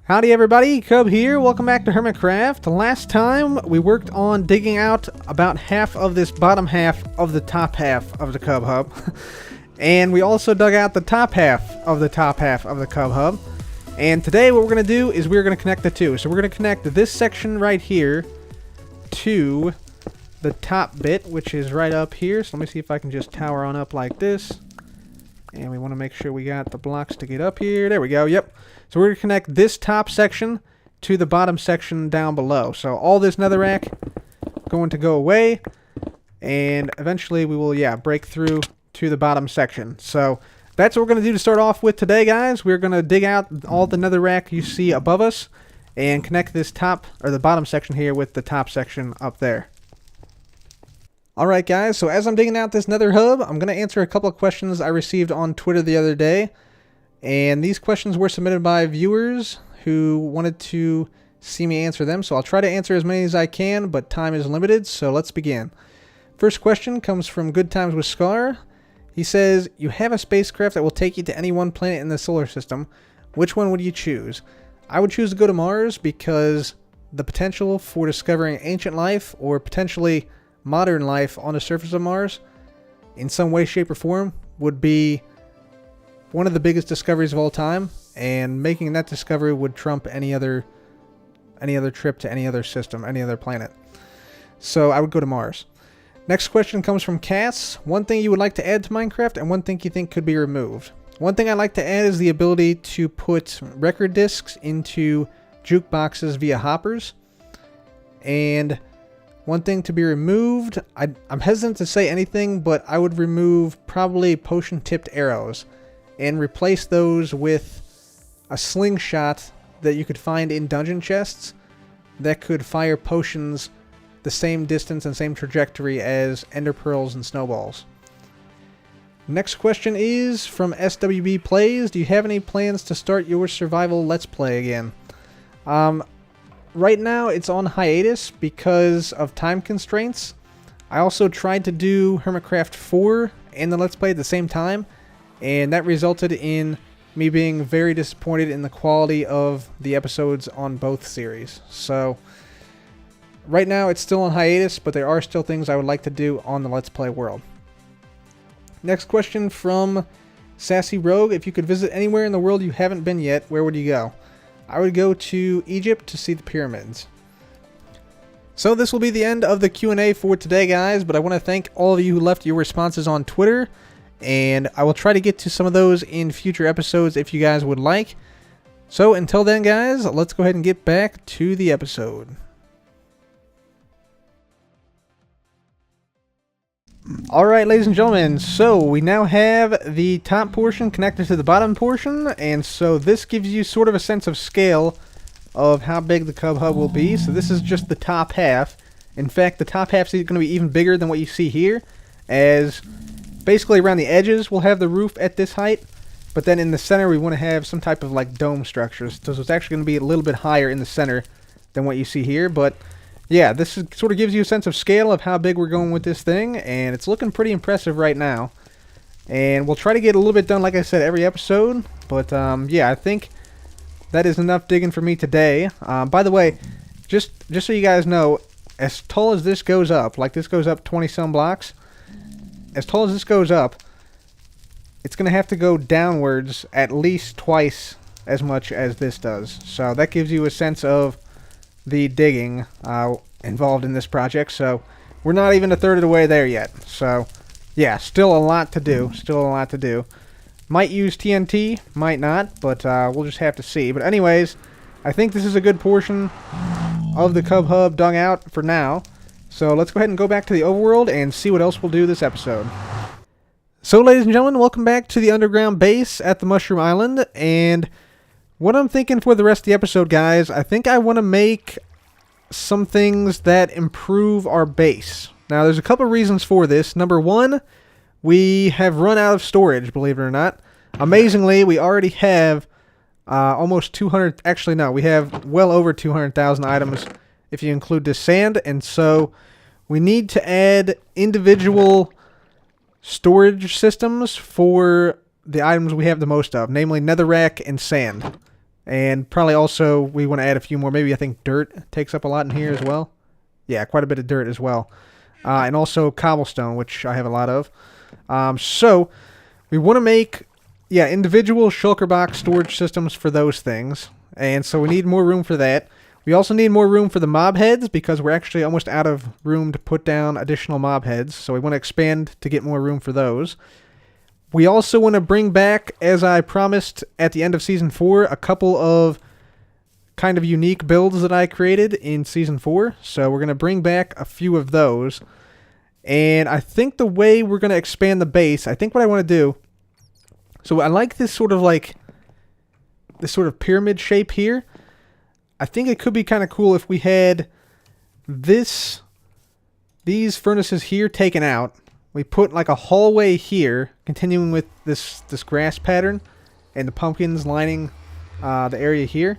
Howdy everybody, Cub here, welcome back to Hermitcraft. Last time we worked on digging out about half of this bottom half of the top half of the Cub Hub. And we also dug out the top half of the top half of the Cub Hub. And today what we're going to do is we're going to connect the two. So we're going to connect this section right here to the top bit, which is right up here. So let me see if I can just tower on up like this. And we want to make sure we got the blocks to get up here. There we go, yep. So we're going to connect this top section to the bottom section down below. So all this netherrack going to go away. And eventually we will, break through to the bottom section. So that's what we're going to do to start off with today, guys. We're going to dig out all the netherrack you see above us and connect this top, or the bottom section here with the top section up there. Alright guys, so as I'm digging out this Nether Hub, I'm going to answer a couple of questions I received on Twitter the other day. And these questions were submitted by viewers who wanted to see me answer them. So I'll try to answer as many as I can, but time is limited, so let's begin. First question comes from Good Times with Scar. He says, you have a spacecraft that will take you to any one planet in the solar system. Which one would you choose? I would choose to go to Mars because the potential for discovering ancient life or potentially modern life on the surface of Mars in some way, shape, or form would be one of the biggest discoveries of all time, and making that discovery would trump any other trip to any other system, any other planet. So I would go to Mars. Next question comes from Cass. One thing you would like to add to Minecraft and one thing you think could be removed. One thing I'd like to add is the ability to put record discs into jukeboxes via hoppers. And one thing to be removed, I'm hesitant to say anything, but I would remove probably potion-tipped arrows and replace those with a slingshot that you could find in dungeon chests that could fire potions the same distance and same trajectory as ender pearls and snowballs. Next question is from SWB Plays. Do you have any plans to start your survival Let's Play again? Right now it's on hiatus because of time constraints. I also tried to do Hermitcraft 4 and the Let's Play at the same time, and that resulted in me being very disappointed in the quality of the episodes on both series. So right now it's still on hiatus, but there are still things I would like to do on the Let's Play world. Next question from Sassy Rogue. If you could visit anywhere in the world you haven't been yet, where would you go? I would go to Egypt to see the pyramids. So this will be the end of the Q&A for today, guys, but I want to thank all of you who left your responses on Twitter, and I will try to get to some of those in future episodes if you guys would like. So until then, guys, let's go ahead and get back to the episode. Alright, ladies and gentlemen, so we now have the top portion connected to the bottom portion, and so this gives you sort of a sense of scale of how big the Cub Hub will be. So this is just the top half. In fact, the top half is going to be even bigger than what you see here, as basically around the edges we'll have the roof at this height, but then in the center we want to have some type of like dome structures. So it's actually going to be a little bit higher in the center than what you see here, but yeah, this sort of gives you a sense of scale of how big we're going with this thing, and it's looking pretty impressive right now. And we'll try to get a little bit done, like I said, every episode, but yeah, I think that is enough digging for me today. By the way, just so you guys know, as tall as this goes up, like this goes up 20-some blocks, as tall as this goes up, it's going to have to go downwards at least twice as much as this does. So that gives you a sense of the digging involved in this project. So we're not even a third of the way there yet. So yeah, still a lot to do. Still a lot to do. Might use TNT, might not, but we'll just have to see. But anyways, I think this is a good portion of the Cub Hub dug out for now. So let's go ahead and go back to the overworld and see what else we'll do this episode. So ladies and gentlemen, welcome back to the underground base at the Mushroom Island. And what I'm thinking for the rest of the episode, guys, I think I want to make some things that improve our base. Now, there's a couple reasons for this. Number one, we have run out of storage, believe it or not. Amazingly, we already have almost 200... Actually, no, we have well over 200,000 items if you include this sand. And so we need to add individual storage systems for the items we have the most of, namely netherrack and sand. And probably also we want to add a few more. Maybe I think dirt takes up a lot in here as well. Yeah, quite a bit of dirt as well. And also cobblestone, which I have a lot of. So we want to make, yeah, individual shulker box storage systems for those things. And so we need more room for that. We also need more room for the mob heads because we're actually almost out of room to put down additional mob heads. So we want to expand to get more room for those. We also want to bring back, as I promised at the end of Season 4, a couple of kind of unique builds that I created in Season 4. So we're going to bring back a few of those. And I think the way we're going to expand the base, I think what I want to do... So I like this sort of pyramid shape here. I think it could be kind of cool if we had these furnaces here taken out. We put like a hallway here, continuing with this grass pattern, and the pumpkins lining the area here.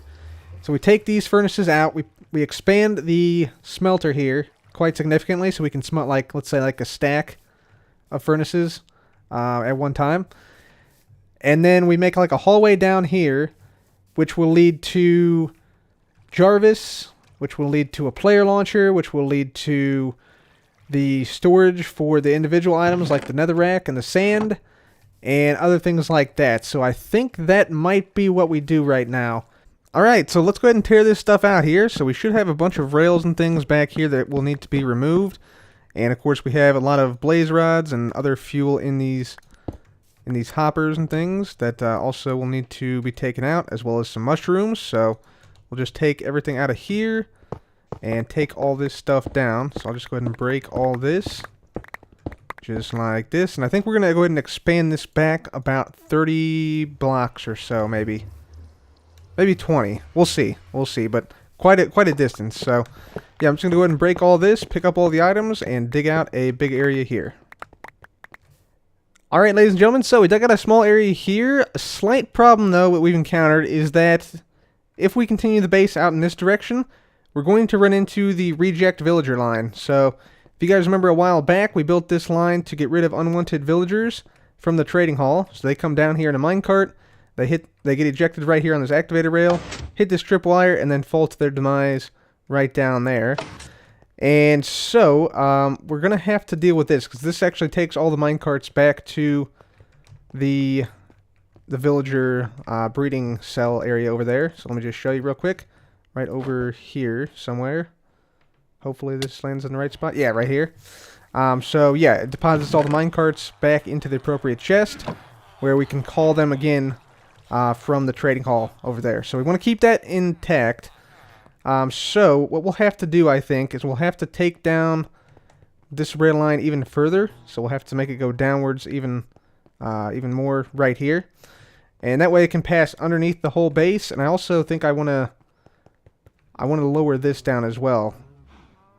So we take these furnaces out. We expand the smelter here quite significantly, so we can smelt like, let's say, like a stack of furnaces at one time. And then we make like a hallway down here, which will lead to Jarvis, which will lead to a player launcher, which will lead to the storage for the individual items like the netherrack and the sand and other things like that. So I think that might be what we do right now. Alright, so let's go ahead and tear this stuff out here. So we should have a bunch of rails and things back here that will need to be removed. And of course we have a lot of blaze rods and other fuel in these hoppers and things that also will need to be taken out, as well as some mushrooms. So we'll just take everything out of here and take all this stuff down. So I'll just go ahead and break all this, just like this. And I think we're going to go ahead and expand this back about 30 blocks or so, maybe 20. We'll see, but quite a distance. So yeah, I'm just going to go ahead and break all this, pick up all the items, and dig out a big area here. Alright, ladies and gentlemen, so we dug out a small area here. A slight problem, though, that we've encountered is that if we continue the base out in this direction, we're going to run into the reject villager line. So, if you guys remember a while back, we built this line to get rid of unwanted villagers from the trading hall. So they come down here in a minecart, they get ejected right here on this activator rail, hit this tripwire, and then fall to their demise right down there. And so, we're going to have to deal with this, because this actually takes all the minecarts back to the villager breeding cell area over there. So let me just show you real quick. Right over here somewhere. Hopefully this lands in the right spot. Yeah, right here. So yeah, it deposits all the minecarts back into the appropriate chest, where we can call them again from the trading hall over there. So we want to keep that intact. So what we'll have to do, I think, is we'll have to take down this rail line even further. So we'll have to make it go downwards even more right here. And that way it can pass underneath the whole base. And I also think I want to lower this down as well.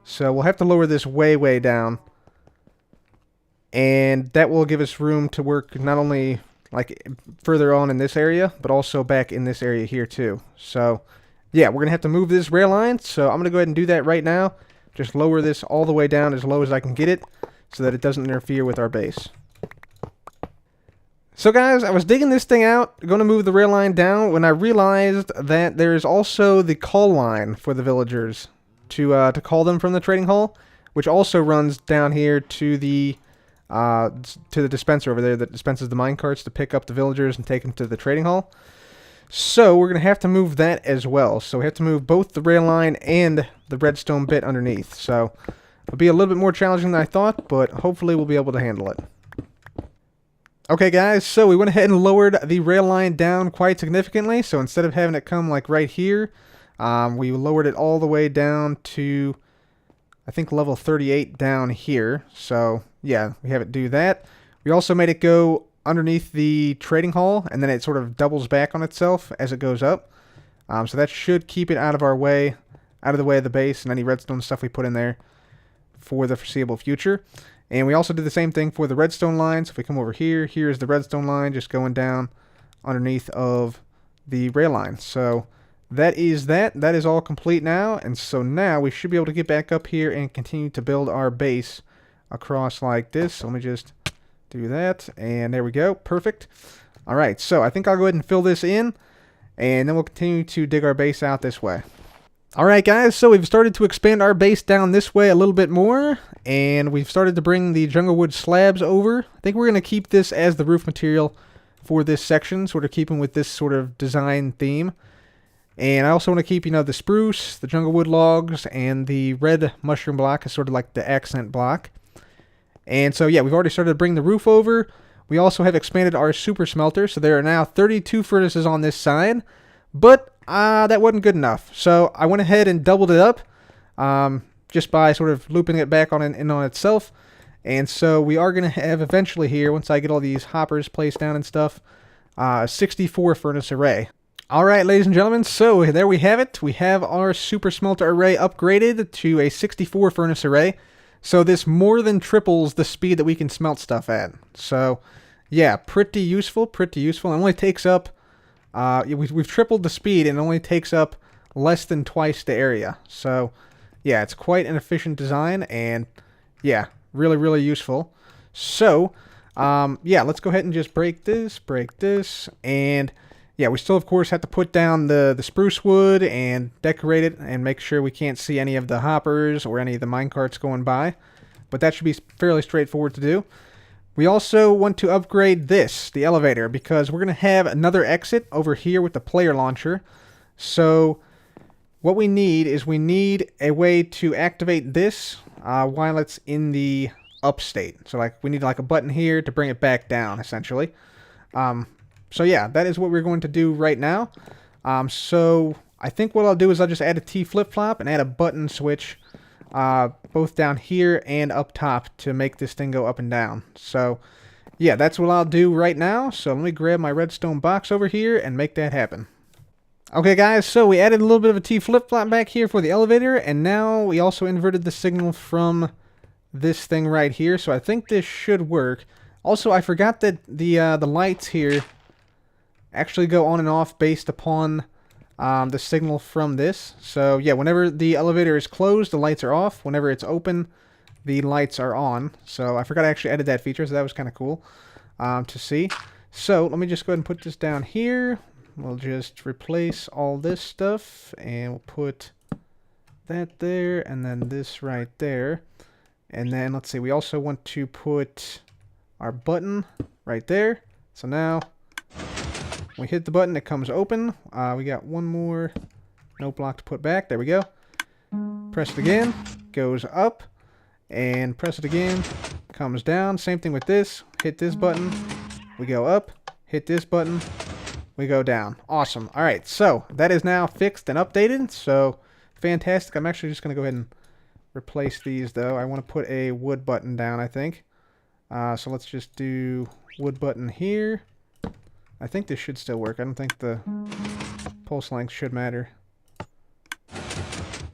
So we'll have to lower this way down. And that will give us room to work not only like further on in this area, but also back in this area here too. So yeah, we're going to have to move this rail line. So I'm going to go ahead and do that right now. Just lower this all the way down as low as I can get it so that it doesn't interfere with our base. So guys, I was digging this thing out, going to move the rail line down, when I realized that there is also the call line for the villagers to call them from the trading hall, which also runs down here to the dispenser over there that dispenses the minecarts to pick up the villagers and take them to the trading hall. So we're going to have to move that as well. So we have to move both the rail line and the redstone bit underneath. So it'll be a little bit more challenging than I thought, but hopefully we'll be able to handle it. Okay guys, so we went ahead and lowered the rail line down quite significantly. So instead of having it come like right here, we lowered it all the way down to, I think, level 38 down here. So yeah, we have it do that. We also made it go underneath the trading hall, and then it sort of doubles back on itself as it goes up. So that should keep it out of the way of the base and any redstone stuff we put in there for the foreseeable future. And we also did the same thing for the redstone line. So if we come over here, here's the redstone line just going down underneath of the rail line. So that is all complete now. And so now we should be able to get back up here and continue to build our base across like this. So let me just do that, and there we go. Perfect. Alright, so I think I'll go ahead and fill this in, And then we'll continue to dig our base out this way. Alright guys, so we've started to expand our base down this way a little bit more, and we've started to bring the jungle wood slabs over. I think we're going to keep this as the roof material for this section, sort of keeping with this sort of design theme. And I also want to keep, the spruce, the jungle wood logs, and the red mushroom block as sort of like the accent block. And so yeah, we've already started to bring the roof over. We also have expanded our super smelter, so there are now 32 furnaces on this side. But that wasn't good enough, so I went ahead and doubled it up, just by sort of looping it back on itself. And so we are going to have eventually here, once I get all these hoppers placed down and stuff, a 64 furnace array. Alright, ladies and gentlemen, so there we have it. We have our super smelter array upgraded to a 64 furnace array. So this more than triples the speed that we can smelt stuff at. So yeah, pretty useful, pretty useful. It only takes up we've tripled the speed, and it only takes up less than twice the area. So, yeah, it's quite an efficient design, and, yeah, really, really useful. So, yeah, let's go ahead and just break this, and, yeah, we still, of course, have to put down the spruce wood and decorate it and make sure we can't see any of the hoppers or any of the minecarts going by. But that should be fairly straightforward to do. We also want to upgrade this, the elevator, because we're going to have another exit over here with the player launcher. So what we need is a way to activate this while it's in the up state. So like we need like a button here to bring it back down, essentially. So yeah, that is what we're going to do right now. So I think what I'll do is I'll just add a T flip-flop and add a button switch both down here and up top to make this thing go up and down. So yeah, that's what I'll do right now. So let me grab my redstone box over here and make that happen. Okay guys, so we added a little bit of a T flip-flop back here for the elevator, and now we also inverted the signal from this thing right here, so I think this should work. Also, I forgot that the lights here actually go on and off based upon the signal from this. So yeah, whenever the elevator is closed, the lights are off. Whenever it's open, the lights are on. So I forgot I actually added that feature, so that was kind of cool to see. So let me just go ahead and put this down here. We'll just replace all this stuff, and we'll put that there, and then this right there. And then, let's see, we also want to put our button right there. So now, we hit the button, it comes open. We got one more note block to put back. There we go. Press it again, goes up, and press it again, comes down. Same thing with this. Hit this button, we go up. Hit this button, we go down. Awesome. Alright, so that is now fixed and updated. So, fantastic. I'm actually just going to go ahead and replace these, though. I want to put a wood button down, I think. So let's just do wood button here. I think this should still work. I don't think the pulse length should matter.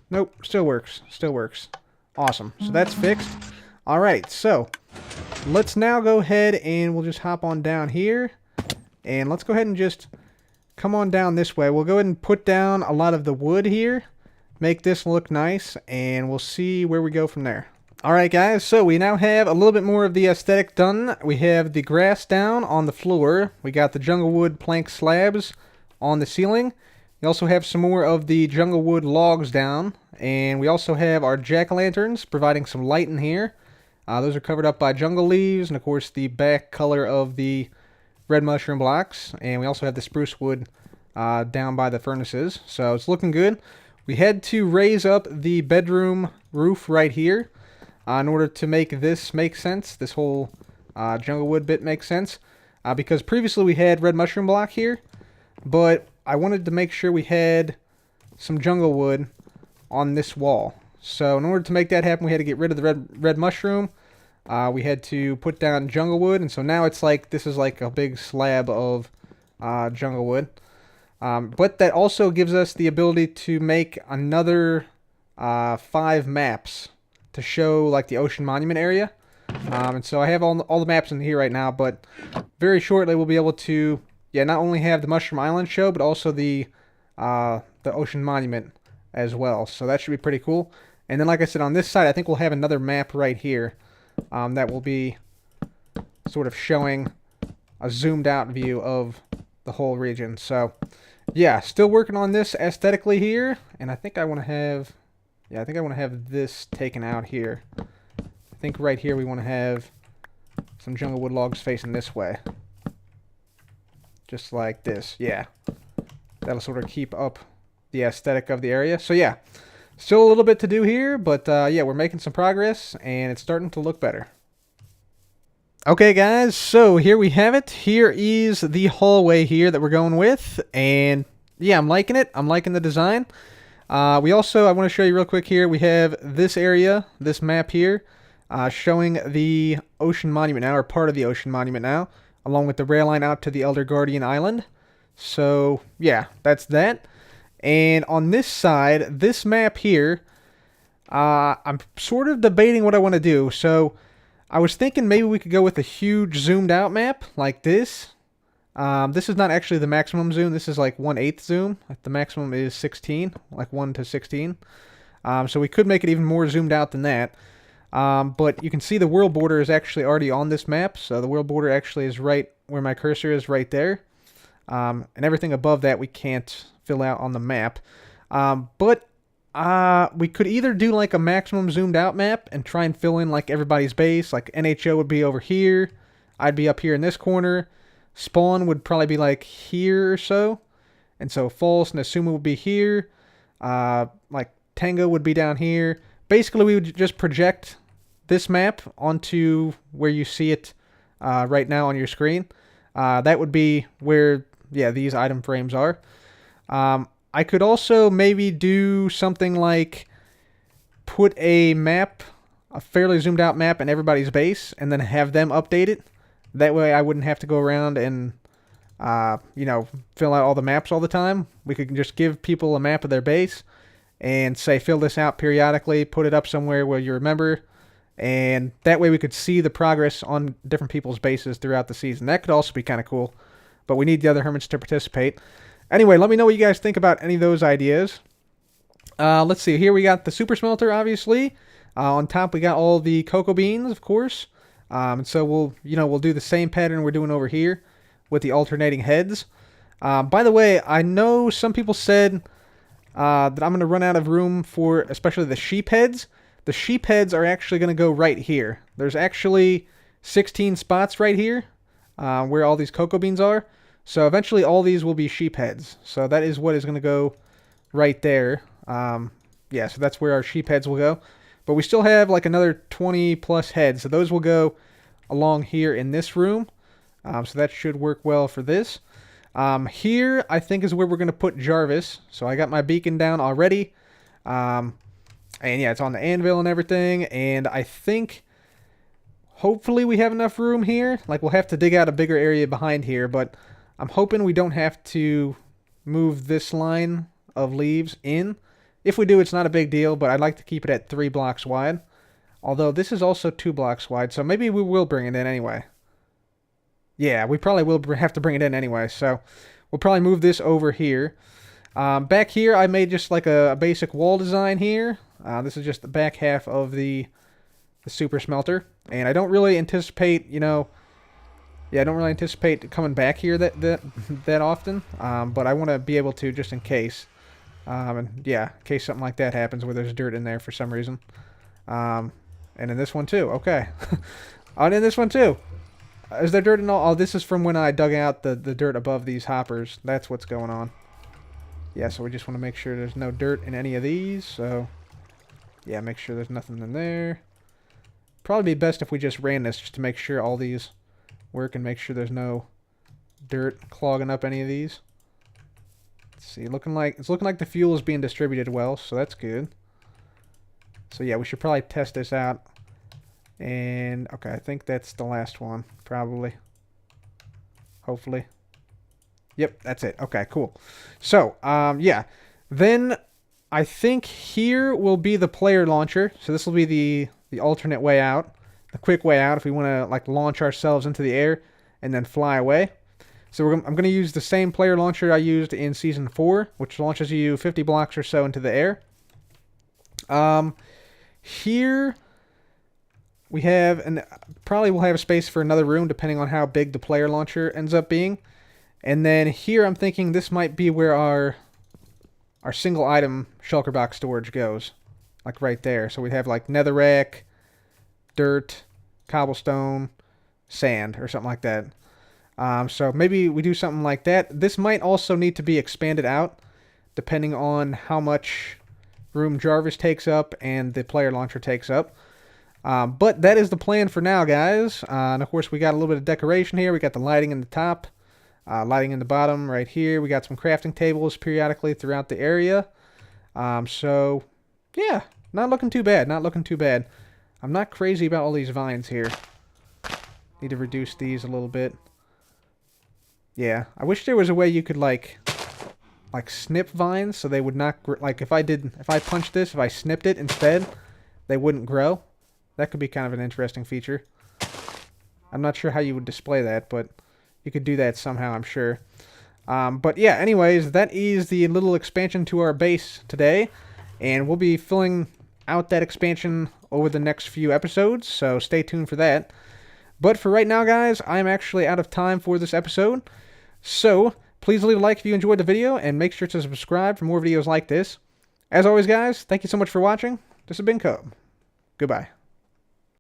Nope, still works. Still works. Awesome. So that's fixed. Alright, so let's now go ahead and we'll just hop on down here. And let's go ahead and just come on down this way. We'll go ahead and put down a lot of the wood here. Make this look nice, and we'll see where we go from there. Alright guys, so we now have a little bit more of the aesthetic done. We have the grass down on the floor. We got the jungle wood plank slabs on the ceiling. We also have some more of the jungle wood logs down. And we also have our jack-o'-lanterns providing some light in here. Those are covered up by jungle leaves, and of course the back color of the red mushroom blocks. And we also have the spruce wood down by the furnaces. So it's looking good. We had to raise up the bedroom roof right here in order to make this make sense. This whole jungle wood bit makes sense. Because previously we had red mushroom block here, but I wanted to make sure we had some jungle wood on this wall. So in order to make that happen, we had to get rid of the red mushroom. We had to put down jungle wood, and so now it's like this is like a big slab of jungle wood. But that also gives us the ability to make another 5 maps to show like the ocean monument area. And so I have all the maps in here right now, but very shortly we'll be able to not only have the Mushroom Island show, but also the ocean monument as well. So that should be pretty cool. And then like I said, on this side I think we'll have another map right here that will be sort of showing a zoomed out view of the whole region. So Yeah, still working on this aesthetically here, and I think I want to have, yeah, I think I want to have this taken out here. I think right here we want to have some jungle wood logs facing this way. Just like this, yeah. That'll sort of keep up the aesthetic of the area. So yeah, still a little bit to do here, but yeah, we're making some progress, and it's starting to look better. Okay, guys, so here we have it. Here is the hallway here that we're going with, and yeah, I'm liking it. I'm liking the design. I want to show you real quick here, we have this area, this map here, showing the Ocean Monument now, or part of the Ocean Monument now, along with the rail line out to the Elder Guardian Island. So, yeah, that's that. And on this side, this map here, I'm sort of debating what I want to do. So, I was thinking maybe we could go with a huge zoomed out map, like this. This is not actually the maximum zoom. This is like 1/8 zoom. The maximum is 16, like 1 to 16. So we could make it even more zoomed out than that. But you can see the world border is actually already on this map. So the world border actually is right where my cursor is, right there. And everything above that we can't fill out on the map. But we could either do like a maximum zoomed out map and try and fill in like everybody's base. Like NHO would be over here. I'd be up here in this corner. Spawn would probably be like here or so. And so False and Asuma would be here. Like Tango would be down here. Basically, we would just project this map onto where you see it right now on your screen. That would be where, yeah, these item frames are. I could also maybe do something like put a map, a fairly zoomed out map in everybody's base, and then have them update it. That way I wouldn't have to go around and, you know, fill out all the maps all the time. We could just give people a map of their base and say, fill this out periodically, put it up somewhere where you remember, and that way we could see the progress on different people's bases throughout the season. That could also be kind of cool, but we need the other hermits to participate. Anyway, let me know what you guys think about any of those ideas. Let's see. Here we got the super smelter, obviously. On top, we got all the cocoa beans, of course. And so we'll do the same pattern we're doing over here with the alternating heads. By the way, I know some people said that I'm going to run out of room for especially the sheep heads. The sheep heads are actually going to go right here. There's actually 16 spots right here where all these cocoa beans are. So eventually all these will be sheep heads. So that is what is going to go right there. Yeah, so that's where our sheep heads will go. But we still have like another 20 plus heads. So those will go along here in this room. So that should work well for this. Here, I think, is where we're going to put Jarvis. So I got my beacon down already. And yeah, it's on the anvil and everything. And I think, hopefully we have enough room here. Like, we'll have to dig out a bigger area behind here. But I'm hoping we don't have to move this line of leaves in. If we do, it's not a big deal, but I'd like to keep it at 3 blocks wide. Although this is also 2 blocks wide, so maybe we will bring it in anyway. Yeah, we probably will have to bring it in anyway, so we'll probably move this over here. Back here, I made just like a basic wall design here. This is just the back half of the super smelter. And I don't really anticipate, you know... Yeah, I don't really anticipate coming back here that often. But I want to be able to just in case. And yeah, in case something like that happens where there's dirt in there for some reason. And in this one too. Okay. Oh, and in this one too. Is there dirt in all? Oh, this is from when I dug out the dirt above these hoppers. That's what's going on. Yeah, so we just want to make sure there's no dirt in any of these. So, yeah, make sure there's nothing in there. Probably be best if we just ran this just to make sure all these work and make sure there's no dirt clogging up any of these. See, it's looking like the fuel is being distributed well, so that's good. So yeah, we should probably test this out. And okay, I think that's the last one, probably. Hopefully. Yep, that's it. Okay, cool. So, yeah. Then I think here will be the player launcher. So this will be the alternate way out, the quick way out if we want to like launch ourselves into the air and then fly away. So I'm going to use the same player launcher I used in Season 4, which launches you 50 blocks or so into the air. Here we have, and probably we'll have a space for another room depending on how big the player launcher ends up being. And then here I'm thinking this might be where our single item shulker box storage goes. Like right there. So we'd have like netherrack, dirt, cobblestone, sand, or something like that. So maybe we do something like that. This might also need to be expanded out, depending on how much room Jarvis takes up and the player launcher takes up. But that is the plan for now, guys. And of course, we got a little bit of decoration here. We got the lighting in the top, lighting in the bottom right here. We got some crafting tables periodically throughout the area. So, yeah, not looking too bad. Not looking too bad. I'm not crazy about all these vines here. Need to reduce these a little bit. Yeah, I wish there was a way you could like snip vines so they would not like if I punched this, if I snipped it instead, they wouldn't grow. That could be kind of an interesting feature. I'm not sure how you would display that, but you could do that somehow, I'm sure. But yeah, anyways, that is the little expansion to our base today, and we'll be filling out that expansion over the next few episodes, so stay tuned for that. But for right now, guys, I'm actually out of time for this episode, so please leave a like if you enjoyed the video, and make sure to subscribe for more videos like this. As always, guys, thank you so much for watching. This has been Cub. Goodbye.